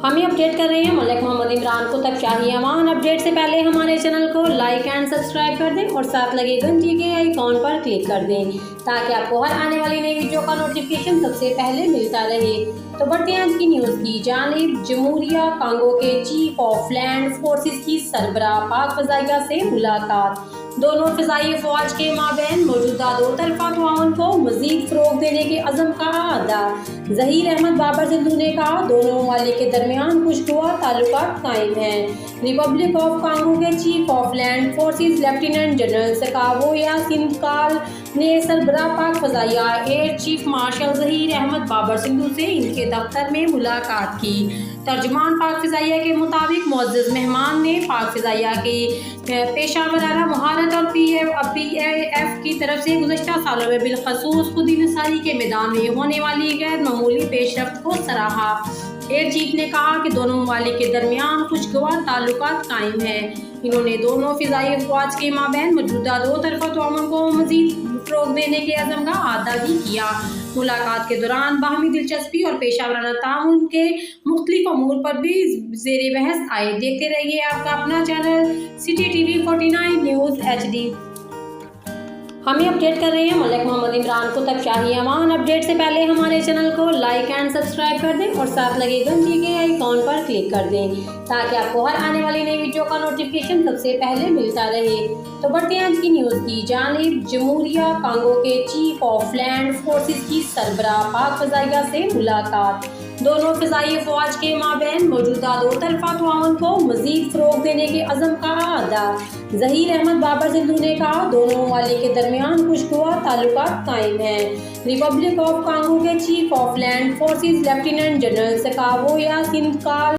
हमें अपडेट कर रहे हैं मलिक मोहम्मद इमरान को तब शाही अमान। अपडेट से पहले हमारे चैनल को लाइक एंड सब्सक्राइब कर दें और साथ लगे घंटी के आइकॉन पर क्लिक कर दें ताकि आपको हर आने वाली नई वीडियो का नोटिफिकेशन सबसे पहले मिलता रहे। तो बढ़ते हैं आज की न्यूज़ की जानिब। जमहूरिया कांगो के चीफ ऑफ लैंड फोर्सेस की सरबराह पाक फ़ज़ाइया से मुलाकात। दोनों फ़ज़ाई फ़ौज के माबैन मौजूदा दो तरफ़ा ताउन को मज़ीद फ़रोग़ देने के अज़म का अदा। ज़हीर अहमद बाबर सिंधु ने कहा, दोनों ममालिक के दरमियान खुशगवार ताल्लुकात कायम हैं। रिपब्लिक ऑफ कांगो के chief of land forces lieutenant general सकावो या सिंधकाल ने सरबराह पाक फ़ज़ाइया air chief marshal Zaheer Ahmed Babar Sidhu से इनके दफ्तर में मुलाकात की। तर्जुमान पाक फ़ज़ाइया के मुताबिक मुअज़्ज़ज़ मेहमान ने पाक फ़ज़ाइया की पेशा वराना महारत और PAF की तरफ से गुज़श्ता सालों में बिलखसूस खुद इंसानी के मैदान में होने वाली गैर मामूली पेशरफ्त को सराहा। एयर चीफ ने कहा कि दोनों ममालिक के दरमियान खुशगवार ताल्लुकात कायम हैं। इन्होंने दोनों फ़िज़ाई अफ़वाज के माबैन मौजूदा दो तरफ़ा ताउन को मज़ीद फ़रोग़ देने के अज़म का अदा भी किया। मुलाकात के दौरान बाहमी दिलचस्पी और पेशा वराना ताउन के मुख्तलिफ अमूर पर भी ज़ेर बहस आए। देखते रहिए आपका अपना channel city TV 49 news HD। हमें अपडेट कर रहे हैं मलिक मोहम्मद इमरान को तब शाही अमान। अपडेट से पहले हमारे चैनल को लाइक एंड सब्सक्राइब कर दें और साथ लगे घंटी के आइकॉन पर क्लिक कर दें ताकि आपको हर आने वाली नई वीडियो का नोटिफिकेशन सबसे पहले मिलता रहे। तो बढ़ते हैं आज की न्यूज़ की जानिब। जमहूरिया कांगो के चीफ ऑफ लैंड फोर्सेस की सरबराह पाक फ़ज़ाइया से मुलाकात। दोनों फ़िज़ाई फ़ौज के माबैन मौजूदा दो तरफ़ा ताउन को मज़ीद फ़रोग़ देने के अज़म का अदा। ज़हीर अहमद बाबर सिंधु ने कहा, दोनों ममालिक के दरमियान खुशगवार ताल्लुकात कायम हैं। रिपब्लिक ऑफ कांगो के chief of land forces lieutenant general सकावो या सिंधकाल